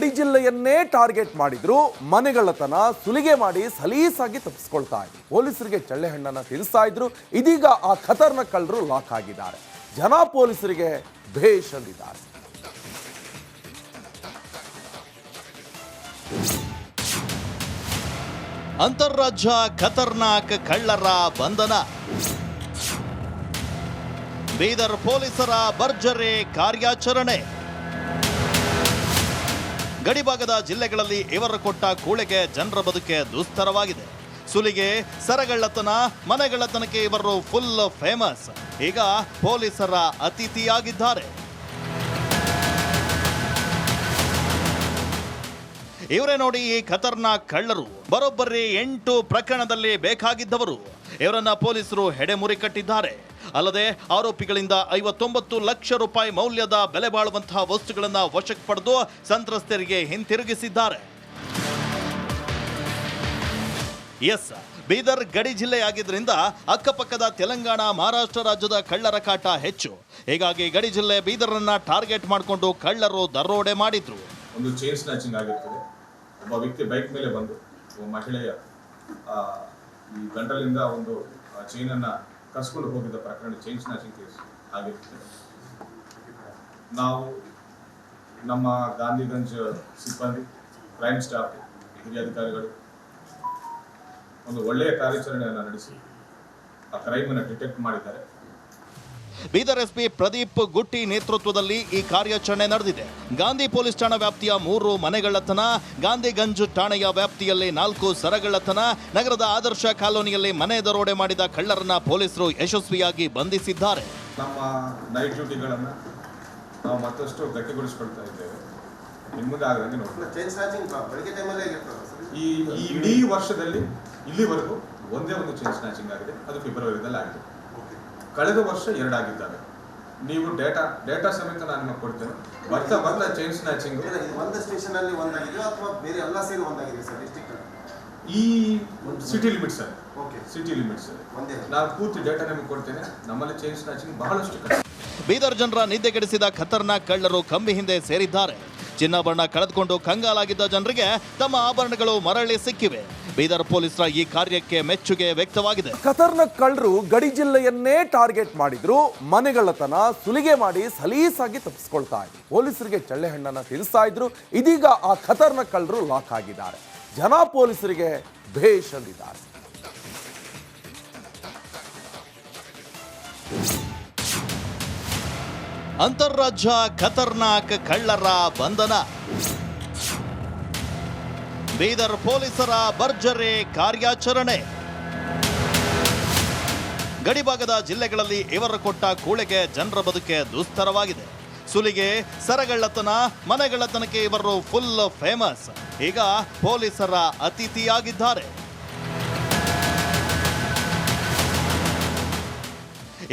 ಗಡಿ ಜಿಲ್ಲೆಯನ್ನೇ ಟಾರ್ಗೆಟ್ ಮಾಡಿದ್ರು. ಮನೆಗಳತನ ಸುಲಿಗೆ ಮಾಡಿ ಸಲೀಸಾಗಿ ತಪ್ಪಿಸ್ಕೊಳ್ತಾ ಇದ್ರು. ಪೊಲೀಸರಿಗೆ ಚಳ್ಳೆಹಣ್ಣನ್ನ ತಿನ್ನಿಸ್ತಾ ಇದ್ರು. ಇದೀಗ ಆ ಖತರ್ನಾಕ್ ಕಳ್ಳರು ಲಾಕ್ ಆಗಿದ್ದಾರೆ. ಜನ ಪೊಲೀಸರಿಗೆ ಭೇಷ್ ಅಂದಿದ್ದಾರೆ. ಅಂತಾರಾಜ್ಯ ಖತರ್ನಾಕ್ ಕಳ್ಳರ ಬಂಧನ. ಬೀದರ್ ಪೊಲೀಸರ ಭರ್ಜರಿ ಕಾರ್ಯಾಚರಣೆ. ಗಡಿಭಾಗದ ಜಿಲ್ಲೆಗಳಲ್ಲಿ ಇವರು ಕೊಟ್ಟ ಕೂಳೆಗೆ ಜನರ ಬದುಕೆ ದುಸ್ತರವಾಗಿದೆ. ಸುಲಿಗೆ, ಸರಗಳ್ಳತನ, ಮನೆಗಳ್ಳತನಕ್ಕೆ ಇವರು ಫುಲ್ ಫೇಮಸ್. ಈಗ ಪೊಲೀಸರ ಅತಿಥಿಯಾಗಿದ್ದಾರೆ. ಇವರೇ ನೋಡಿ ಈ ಖತರ್ನಾಕ್ ಕಳ್ಳರು. ಬರೋಬ್ಬರಿ 8 ಪ್ರಕರಣದಲ್ಲಿ ಬೇಕಾಗಿದ್ದವರು. ಇವರನ್ನ ಪೊಲೀಸರು ಹೆಡೆಮುರಿ ಕಟ್ಟಿದ್ದಾರೆ. ಅಲ್ಲದೆ ಆರೋಪಿಗಳಿಂದ 59 ಲಕ್ಷ ರೂಪಾಯಿ ಮೌಲ್ಯದ ಬೆಲೆ ಬಾಳುವಂತಹ ವಸ್ತುಗಳನ್ನು ವಶಕ್ಕೆ ಪಡೆದು ಸಂತ್ರಸ್ತರಿಗೆ ಹಿಂತಿರುಗಿಸಿದ್ದಾರೆ. ಎಸ್, ಬೀದರ್ ಗಡಿ ಜಿಲ್ಲೆಯಾಗಿದ್ದರಿಂದ ಅಕ್ಕಪಕ್ಕದ ತೆಲಂಗಾಣ, ಮಹಾರಾಷ್ಟ್ರ ರಾಜ್ಯದ ಕಳ್ಳರ ಕಾಟ ಹೆಚ್ಚು. ಹೀಗಾಗಿ ಗಡಿ ಜಿಲ್ಲೆ ಬೀದರನ್ನ ಟಾರ್ಗೆಟ್ ಮಾಡಿಕೊಂಡು ಕಳ್ಳರು ದರೋಡೆ ಮಾಡಿದ್ರು. ಒಂದು ಚೈನ್ ಸ್ನ್ಯಾಚಿಂಗ್ ಆಗಿರ್ತದೆ. ಒಬ್ಬ ವ್ಯಕ್ತಿ ಬೈಕ್ ಮೇಲೆ ಬಂದು ಒಬ್ಬ ಮಹಿಳೆಯ ಈ ಗಂಟಲಿಂದ ಒಂದು ಚೈನ್ ಅನ್ನ ಕಸ್ಕೊಂಡು ಹೋಗಿದ್ದ ಪ್ರಕರಣ ಚೈನ್ ಸ್ನ್ಯಾಚಿಂಗ್ ಕೇಸ್ ಆಗಿರ್ತದೆ. ನಾವು ನಮ್ಮ ಗಾಂಧಿಗಂಜ್ ಸಿಬ್ಬಂದಿ, ಕ್ರೈಮ್ ಸ್ಟಾಫ್, ಹಿರಿಯ ಅಧಿಕಾರಿಗಳು ಒಂದು ಒಳ್ಳೆಯ ಕಾರ್ಯಾಚರಣೆಯನ್ನು ನಡೆಸಿ ಆ ಕ್ರೈಮ್ ಅನ್ನು ಡಿಟೆಕ್ಟ್ ಮಾಡಿದ್ದಾರೆ. ಬೀದರ್ ಎಸ್ಪಿ ಪ್ರದೀಪ್ ಗುಟ್ಟಿ ನೇತೃತ್ವದಲ್ಲಿ ಈ ಕಾರ್ಯಾಚರಣೆ ನಡೆದಿದೆ. ಗಾಂಧಿ ಪೊಲೀಸ್ ಠಾಣಾ ವ್ಯಾಪ್ತಿಯ 3 ಮನೆಗಳ್ಳತನ, ಗಾಂಧಿಗಂಜ್ ಠಾಣೆಯ ವ್ಯಾಪ್ತಿಯಲ್ಲಿ 4 ಸರಗಳ್ಳತನ, ನಗರದ ಆದರ್ಶ ಕಾಲೋನಿಯಲ್ಲಿ ಮನೆ ದರೋಡೆ ಮಾಡಿದ ಕಳ್ಳರನ್ನ ಪೊಲೀಸರು ಯಶಸ್ವಿಯಾಗಿ ಬಂಧಿಸಿದ್ದಾರೆ. ನಮ್ಮ ನೈಟ್ ಡ್ಯೂಟಿಗಳನ್ನು ನಾವು ಮತ್ತಷ್ಟು ಗಟ್ಟಿಗೊಳಿಸಿಕೊಳ್ತಾ ಇದ್ದೇವೆ. ನಿಮ್ಮದಾಗದಂಗೆ ಈ ಇಡೀ ವರ್ಷದಲ್ಲಿ ಇಲ್ಲಿವರೆಗೂ ಒಂದೇ ಒಂದು ಚೈನ್ ಸ್ನ್ಯಾಚಿಂಗ್ ಆಗಿದೆ. ಅದು ಫೆಬ್ರವರಿದಲ್ಲಿ ಆಗಿದೆ. ಕಳೆದ ವರ್ಷ 2 ಆಗಿದ್ದಾವೆ. ನೀವು ಡೇಟಾ ಸಮೇತ ನಾನು ನಿಮಗೆ ಕೊಡ್ತೇನೆ. ಬರ್ತಾ ಚೈನ್ ಸ್ನ್ಯಾಚಿಂಗ್ ಒಂದು ಸ್ಟೇಷನ್ ಅಲ್ಲಿ ಒಂದಾಗಿದೆ ಅಥವಾ ಬೇರೆ ಎಲ್ಲ ಸೇರಿ ಒಂದಾಗಿದೆ ಸರ್? ಡಿಸ್ಟ್ರಿಕ್ಟ್ ಈ ಸಿಟಿ ಲಿಮಿಟ್ಸ್ ಅಲ್ಲಿ. ಓಕೆ, ಸಿಟಿ ಲಿಮಿಟ್ಸ್ ಅಲ್ಲಿ ನಾನು ಪೂರ್ತಿ ಡೇಟಾ ನಿಮಗೆ ಕೊಡ್ತೇನೆ. ನಮ್ಮಲ್ಲಿ ಚೈನ್ ಸ್ನ್ಯಾಚಿಂಗ್ ಬಹಳಷ್ಟು ಕಡಿಮೆ. ಬೀದರ್ ಜನರ ನಿದ್ದೆಗೆಡಿಸಿದ ಖತರ್ನಾಕ್ ಕಳ್ಳರು ಕಂಬಿ ಹಿಂದೆ ಸೇರಿದ್ದಾರೆ. ಚಿನ್ನಾಭರಣ ಕಳೆದುಕೊಂಡು ಕಂಗಾಲಾಗಿದ್ದ ಜನರಿಗೆ ತಮ್ಮ ಆಭರಣಗಳು ಮರಳಿ ಸಿಕ್ಕಿವೆ. ಬೀದರ್ ಪೊಲೀಸರ ಈ ಕಾರ್ಯಕ್ಕೆ ಮೆಚ್ಚುಗೆ ವ್ಯಕ್ತವಾಗಿದೆ. ಖತರ್ನಾಕ್ ಕಳ್ಳರು ಗಡಿ ಜಿಲ್ಲೆಯನ್ನೇ ಟಾರ್ಗೆಟ್ ಮಾಡಿದ್ರು. ಮನೆಗಳತನ ಸುಲಿಗೆ ಮಾಡಿ ಸಲೀಸಾಗಿ ತಪ್ಪಿಸ್ಕೊಳ್ತಾ ಇದ್ರು. ಪೊಲೀಸರಿಗೆ ಚಳ್ಳೆಹಣ್ಣನ್ನ ತಿನ್ನಿಸ್ತಾ ಇದ್ರು. ಇದೀಗ ಆ ಖತರ್ನಾಕ್ ಕಳ್ಳರು ಲಾಕ್ ಆಗಿದ್ದಾರೆ. ಜನ ಪೊಲೀಸರಿಗೆ ಭೇಷ್ ಅಂದಿದ್ದಾರೆ. ಅಂತಾರಾಜ್ಯ ಖತರ್ನಾಕ್ ಕಳ್ಳರ ಬಂಧನ. ಬೀದರ್ ಪೊಲೀಸರ ಭರ್ಜರಿ ಕಾರ್ಯಾಚರಣೆ. ಗಡಿಭಾಗದ ಜಿಲ್ಲೆಗಳಲ್ಲಿ ಇವರು ಕೊಟ್ಟ ಕೂಳೆಗೆ ಜನರ ಬದುಕೆ ದುಸ್ತರವಾಗಿದೆ. ಸುಲಿಗೆ, ಸರಗಳ್ಳತನ, ಮನೆಗಳ್ಳತನಕ್ಕೆ ಇವರು ಫುಲ್ ಫೇಮಸ್. ಈಗ ಪೊಲೀಸರ ಅತಿಥಿಯಾಗಿದ್ದಾರೆ.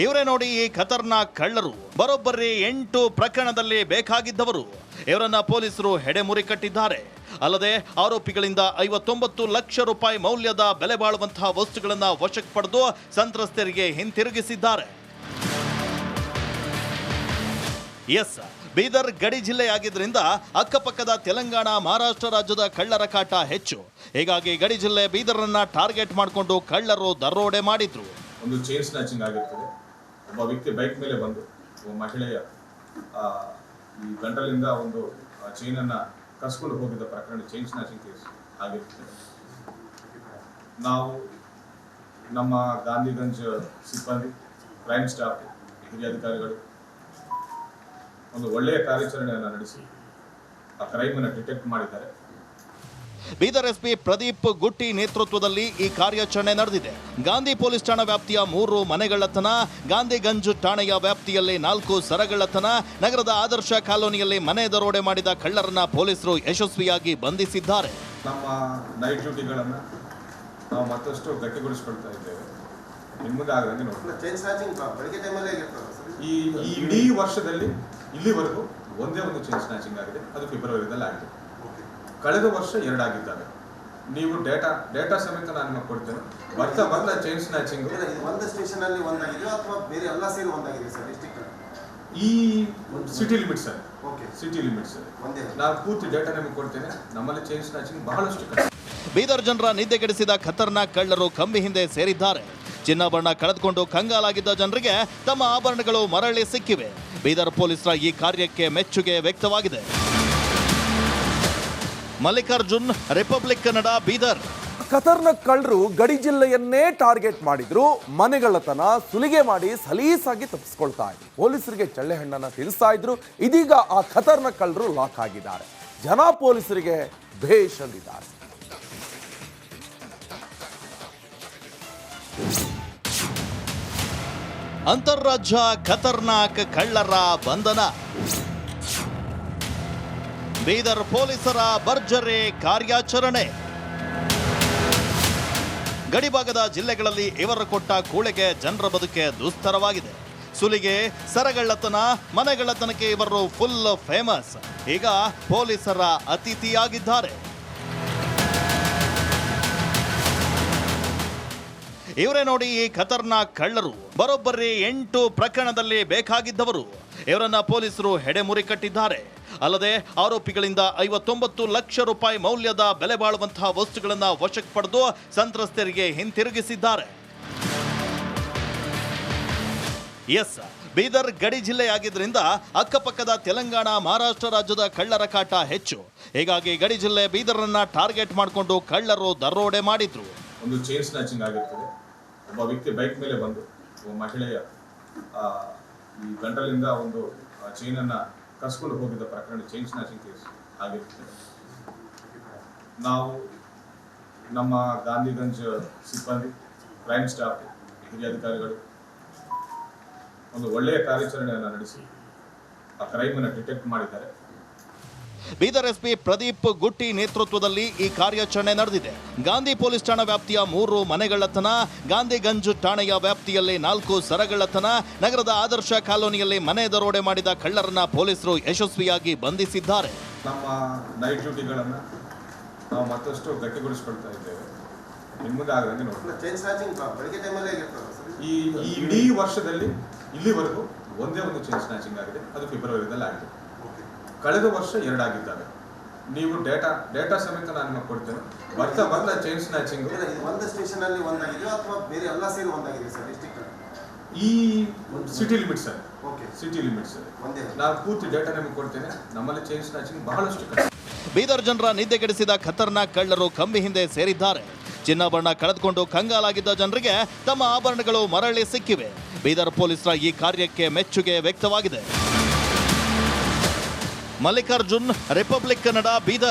ಇವರೇ ನೋಡಿ ಈ ಖತರ್ನಾಕ್ ಕಳ್ಳರು. ಬರೋಬ್ಬರಿ 8 ಪ್ರಕರಣದಲ್ಲಿ ಬೇಕಾಗಿದ್ದವರು. ಇವರನ್ನ ಪೊಲೀಸರು ಹೆಡೆಮುರಿ ಕಟ್ಟಿದ್ದಾರೆ. ಅಲ್ಲದೆ ಆರೋಪಿಗಳಿಂದ 59 ಲಕ್ಷ ರೂಪಾಯಿ ಮೌಲ್ಯದ ಬೆಲೆ ಬಾಳುವಂತಹ ವಸ್ತುಗಳನ್ನು ವಶಕ್ಕೆ ಪಡೆದು ಸಂತ್ರಸ್ತರಿಗೆ ಹಿಂತಿರುಗಿಸಿದ್ದಾರೆ. ಎಸ್, ಬೀದರ್ ಗಡಿ ಜಿಲ್ಲೆಯಾಗಿದ್ದರಿಂದ ಅಕ್ಕಪಕ್ಕದ ತೆಲಂಗಾಣ, ಮಹಾರಾಷ್ಟ್ರ ರಾಜ್ಯದ ಕಳ್ಳರ ಕಾಟ ಹೆಚ್ಚು. ಹೀಗಾಗಿ ಗಡಿ ಜಿಲ್ಲೆ ಬೀದರನ್ನ ಟಾರ್ಗೆಟ್ ಮಾಡಿಕೊಂಡು ಕಳ್ಳರು ದರೋಡೆ ಮಾಡಿದ್ರು. ಒಂದು ಚೈನ್ ಸ್ನ್ಯಾಚಿಂಗ್ ಆಗಿರ್ತದೆ. ಒಬ್ಬ ವ್ಯಕ್ತಿ ಬೈಕ್ ಮೇಲೆ ಬಂದು ಒಬ್ಬ ಮಹಿಳೆಯ ಈ ಗಂಟಲಿಂದ ಒಂದು ಚೈನ್ ಅನ್ನ ಕಸ್ಕೊಂಡು ಹೋಗಿದ್ದ ಪ್ರಕರಣ ಚೈನ್ ಸ್ನ್ಯಾಚಿಂಗ್ ಕೇಸ್ ಆಗಿರ್ತದೆ. ನಾವು ನಮ್ಮ ಗಾಂಧಿಗಂಜ್ ಸಿಬ್ಬಂದಿ, ಕ್ರೈಮ್ ಸ್ಟಾಫ್, ಹಿರಿಯ ಅಧಿಕಾರಿಗಳು ಒಂದು ಒಳ್ಳೆಯ ಕಾರ್ಯಾಚರಣೆಯನ್ನು ನಡೆಸಿ ಆ ಕ್ರೈಮ್ ಅನ್ನು ಡಿಟೆಕ್ಟ್ ಮಾಡಿದ್ದಾರೆ. ಬೀದರ್ ಎಸ್ಪಿ ಪ್ರದೀಪ್ ಗುಟ್ಟಿ ನೇತೃತ್ವದಲ್ಲಿ ಈ ಕಾರ್ಯಾಚರಣೆ ನಡೆದಿದೆ. ಗಾಂಧಿ ಪೊಲೀಸ್ ಠಾಣಾ ವ್ಯಾಪ್ತಿಯ 3 ಮನೆಗಳ್ಳತನ, ಗಾಂಧಿಗಂಜ್ ಠಾಣೆಯ ವ್ಯಾಪ್ತಿಯಲ್ಲಿ 4 ಸರಗಳ್ಳತನ, ನಗರದ ಆದರ್ಶ ಕಾಲೋನಿಯಲ್ಲಿ ಮನೆ ದರೋಡೆ ಮಾಡಿದ ಕಳ್ಳರನ್ನ ಪೊಲೀಸರು ಯಶಸ್ವಿಯಾಗಿ ಬಂಧಿಸಿದ್ದಾರೆ. ನಮ್ಮ ನೈಟ್ ಡ್ಯೂಟಿಗಳನ್ನು ನಾವು ಮತ್ತಷ್ಟು ಗಟ್ಟಿಗೊಳಿಸಿಕೊಳ್ತಾ ಇದ್ದೇವೆ. ನಿಮ್ಮದಾಗದಂಗೆ ಈ ಇಡೀ ವರ್ಷದಲ್ಲಿ ಇಲ್ಲಿವರೆಗೂ ಒಂದೇ ಒಂದು ಚೈನ್ ಸ್ನ್ಯಾಚಿಂಗ್ ಆಗಿದೆ. ಅದು ಫೆಬ್ರವರಿದಲ್ಲಿ ಆಗಿದೆ. ಕಳೆದ ವರ್ಷ 2 ಆಗಿದ್ದಾವೆ. ನೀವು ಡೇಟಾ ಸಮೇತ ನಾನು ನಿಮಗೆ ಕೊಡ್ತೇನೆ. ಬರ್ತಾ ಚೈನ್ ಸ್ನ್ಯಾಚಿಂಗ್ ಒಂದು ಸ್ಟೇಷನ್ ಅಲ್ಲಿ ಒಂದಾಗಿದೆ ಅಥವಾ ಬೇರೆ ಎಲ್ಲ ಸೇರಿ ಒಂದಾಗಿದೆ ಸರ್? ಡಿಸ್ಟ್ರಿಕ್ಟ್ ಈ ಸಿಟಿ ಲಿಮಿಟ್ಸ್ ಅಲ್ಲಿ ಓಕೆ ಸಿಟಿ ಲಿಮಿಟ್ಸ್ ಅಲ್ಲಿ ಒಂದೇ ನಾನು ಪೂರ್ತಿ ಡೇಟಾ ನಿಮಗೆ ಕೊಡ್ತೇನೆ. ನಮ್ಮಲ್ಲಿ ಚೈನ್ ಸ್ನಾಚಿಂಗ್ ಬಹಳಷ್ಟು ಕಡಿಮೆ. ಬೀದರ್ ಜನರ ನಿದ್ದೆಗೆಡಿಸಿದ ಖತರ್ನಾಕ್ ಕಳ್ಳರು ಕಂಬಿ ಹಿಂದೆ ಸೇರಿದ್ದಾರೆ. ಚಿನ್ನಾಭರಣ ಕಳೆದುಕೊಂಡು ಕಂಗಾಲಾಗಿದ್ದ ಜನರಿಗೆ ತಮ್ಮ ಆಭರಣಗಳು ಮರಳಿ ಸಿಕ್ಕಿವೆ. ಬೀದರ್ ಪೊಲೀಸರ ಈ ಕಾರ್ಯಕ್ಕೆ ಮೆಚ್ಚುಗೆ ವ್ಯಕ್ತವಾಗಿದೆ. ಮಲ್ಲಿಕಾರ್ಜುನ್, ರಿಪಬ್ಲಿಕ್ ಕನ್ನಡ, ಬೀದರ್. ಖತರ್ನಾಕ್ ಕಳ್ಳರು ಗಡಿ ಜಿಲ್ಲೆಯನ್ನೇ ಟಾರ್ಗೆಟ್ ಮಾಡಿದ್ರು. ಮನೆಗಳತನ ಸುಲಿಗೆ ಮಾಡಿ ಸಲೀಸಾಗಿ ತಪ್ಪಿಸ್ಕೊಳ್ತಾ ಇದ್ರು. ಪೊಲೀಸರಿಗೆ ಚಳ್ಳೆಹಣ್ಣನ್ನ ತಿನ್ನಿಸ್ತಾ ಇದ್ರು. ಇದೀಗ ಆ ಖತರ್ನಾಕ್ ಕಳ್ಳರು ಲಾಕ್ ಆಗಿದ್ದಾರೆ. ಜನ ಪೊಲೀಸರಿಗೆ ಭೇಷ್ ಅಂದಿದ್ದಾರೆ. ಅಂತಾರಾಜ್ಯ ಖತರ್ನಾಕ್ ಕಳ್ಳರ ಬಂಧನ. ಬೀದರ್ ಪೊಲೀಸರ ಭರ್ಜರಿ ಕಾರ್ಯಾಚರಣೆ. ಗಡಿಭಾಗದ ಜಿಲ್ಲೆಗಳಲ್ಲಿ ಇವರು ಕೊಟ್ಟ ಕೂಳೆಗೆ ಜನರ ಬದುಕೆ ದುಸ್ತರವಾಗಿದೆ. ಸುಲಿಗೆ, ಸರಗಳ್ಳತನ, ಮನೆಗಳ್ಳತನಕ್ಕೆ ಇವರು ಫುಲ್ ಫೇಮಸ್. ಈಗ ಪೊಲೀಸರ ಅತಿಥಿಯಾಗಿದ್ದಾರೆ. ಇವರೇ ನೋಡಿ ಈ ಖತರ್ನಾಕ್ ಕಳ್ಳರು. ಬರೋಬ್ಬರಿ 8 ಪ್ರಕರಣದಲ್ಲಿ ಬೇಕಾಗಿದ್ದವರು. ಇವರನ್ನ ಪೊಲೀಸರು ಹೆಡೆಮುರಿ ಕಟ್ಟಿದ್ದಾರೆ. ಅಲ್ಲದೆ ಆರೋಪಿಗಳಿಂದ 59 ಲಕ್ಷ ರೂಪಾಯಿ ಮೌಲ್ಯದ ಬೆಲೆ ಬಾಳುವಂತಹ ವಸ್ತುಗಳನ್ನು ವಶಕ್ಕೆ ಪಡೆದು ಸಂತ್ರಸ್ತರಿಗೆ ಹಿಂತಿರುಗಿಸಿದ್ದಾರೆ. ಎಸ್, ಬೀದರ್ ಗಡಿ ಜಿಲ್ಲೆಯಾಗಿದ್ದರಿಂದ ಅಕ್ಕಪಕ್ಕದ ತೆಲಂಗಾಣ, ಮಹಾರಾಷ್ಟ್ರ ರಾಜ್ಯದ ಕಳ್ಳರ ಕಾಟ ಹೆಚ್ಚು. ಹೀಗಾಗಿ ಗಡಿ ಜಿಲ್ಲೆ ಬೀದರನ್ನ ಟಾರ್ಗೆಟ್ ಮಾಡಿಕೊಂಡು ಕಳ್ಳರು ದರೋಡೆ ಮಾಡಿದ್ರು. ಒಂದು ಚೈನ್ ಸ್ನಾಚಿಂಗ್ ಆಗಿರ್ತದೆ. ಒಬ್ಬ ವ್ಯಕ್ತಿ ಬೈಕ್ ಮೇಲೆ ಬಂದು ಒಬ್ಬ ಮಹಿಳೆಯ ಈ ಗಂಟಲಿಂದ ಒಂದು ಚೈನ್ ಅನ್ನ ಕಸ್ಕೊಂಡು ಹೋಗಿದ್ದ ಪ್ರಕರಣ ಚೈನ್ ಸ್ನಾಚಿಂಗ್ ಕೇಸ್ ಆಗಿರ್ತದೆ. ನಾವು ನಮ್ಮ ಗಾಂಧಿಗಂಜ್ ಸಿಬ್ಬಂದಿ, ಕ್ರೈಮ್ ಸ್ಟಾಫ್, ಹಿರಿಯ ಅಧಿಕಾರಿಗಳು ಒಂದು ಒಳ್ಳೆಯ ಕಾರ್ಯಾಚರಣೆಯನ್ನು ನಡೆಸಿ ಆ ಕ್ರೈಮ್ ಅನ್ನು ಡಿಟೆಕ್ಟ್ ಮಾಡಿದ್ದಾರೆ. ಬೀದರ್ ಎಸ್ಪಿ ಪ್ರದೀಪ್ ಗುಟ್ಟಿ ನೇತೃತ್ವದಲ್ಲಿ ಈ ಕಾರ್ಯಾಚರಣೆ ನಡೆದಿದೆ. ಗಾಂಧಿ ಪೊಲೀಸ್ ಠಾಣಾ ವ್ಯಾಪ್ತಿಯ 3 ಮನೆಗಳ್ಳತನ, ಗಾಂಧಿಗಂಜ್ ಠಾಣೆಯ ವ್ಯಾಪ್ತಿಯಲ್ಲಿ 4 ಸರಗಳ್ಳತನ, ನಗರದ ಆದರ್ಶ ಕಾಲೋನಿಯಲ್ಲಿ ಮನೆ ದರೋಡೆ ಮಾಡಿದ ಕಳ್ಳರನ್ನ ಪೊಲೀಸರು ಯಶಸ್ವಿಯಾಗಿ ಬಂಧಿಸಿದ್ದಾರೆ. ನಮ್ಮ ನೈಟ್ ಡ್ಯೂಟಿಗಳನ್ನು ನಾವು ಮತ್ತಷ್ಟು ಗಟ್ಟಿಗೊಳಿಸ್ಕೊಳ್ತಾ ಇದ್ದೇವೆ. ನಿಮ್ಮದೇ ಆಗದಂಗೆ ನೋಡಿ. ಚೈನ್ ಸ್ನಾಚಿಂಗ್ ಬೆಳಗ್ಗೆ ಟೈಮಲ್ಲೇ ಆಗಿರ್ತದೆ ಸರ್. ಈ ಇಡೀ ವರ್ಷದಲ್ಲಿ ಇಲ್ಲಿವರೆಗೂ ಒಂದೇ ಒಂದು ಚೈನ್ ಸ್ನಾಚಿಂಗ್ ಆಗಿದೆ. ಅದು ಫೆಬ್ರವರಿದಲ್ಲಿ ಆಗಿದೆ. ಕಳೆದ ವರ್ಷ 2 ಆಗಿದ್ದಾವೆ. ನೀವು ಡೇಟಾ ಸಮೇತ ನಾನು ನಿಮಗೆ ಕೊಡ್ತೇನೆ. ಬರ್ತಾ ಚೈನ್ ಸ್ನಾಚಿಂಗ್ ಇದು ಒಂದು ಸ್ಟೇಷನ್ ಅಲ್ಲಿ ಒಂದಾಗಿದೆ ಅಥವಾ ಬೇರೆ ಎಲ್ಲ ಸೇರಿ ಒಂದಾಗಿದೆ ಸರ್ ಡಿಸ್ಟ್ರಿಕ್ಟ್? ಈ ಸಿಟಿ ಲಿಮಿಟ್ಸ್ ಅಲ್ಲಿ ಓಕೆ ಸಿಟಿ ಲಿಮಿಟ್ಸ್ ಅಲ್ಲಿ ಒಂದೇ ನಾನು ಪೂರ್ತಿ ಡೇಟಾ ನಿಮಗೆ ಕೊಡ್ತೇನೆ. ನಮ್ಮಲ್ಲಿ ಚೈನ್ ಸ್ನಾಚಿಂಗ್ ಬಹಳಷ್ಟು ಕಡಿಮೆ. ಬೀದರ್ ಜನರ ನಿದ್ದೆಗೆಡಿಸಿದ ಖತರ್ನಾಕ್ ಕಳ್ಳರು ಕಂಬಿ ಹಿಂದೆ ಸೇರಿದ್ದಾರೆ. ಚಿನ್ನಾಭರಣ ಕಳೆದುಕೊಂಡು ಕಂಗಾಲಾಗಿದ್ದ ಜನರಿಗೆ ತಮ್ಮ ಆಭರಣಗಳು ಮರಳಿ ಸಿಕ್ಕಿವೆ. ಬೀದರ್ ಪೊಲೀಸರ ಈ ಕಾರ್ಯಕ್ಕೆ ಮೆಚ್ಚುಗೆ ವ್ಯಕ್ತವಾಗಿದೆ. ಮಲ್ಲಿಕಾರ್ಜುನ್, ರಿಪಬ್ಲಿಕ್ ಕನ್ನಡ, ಬೀದರ್.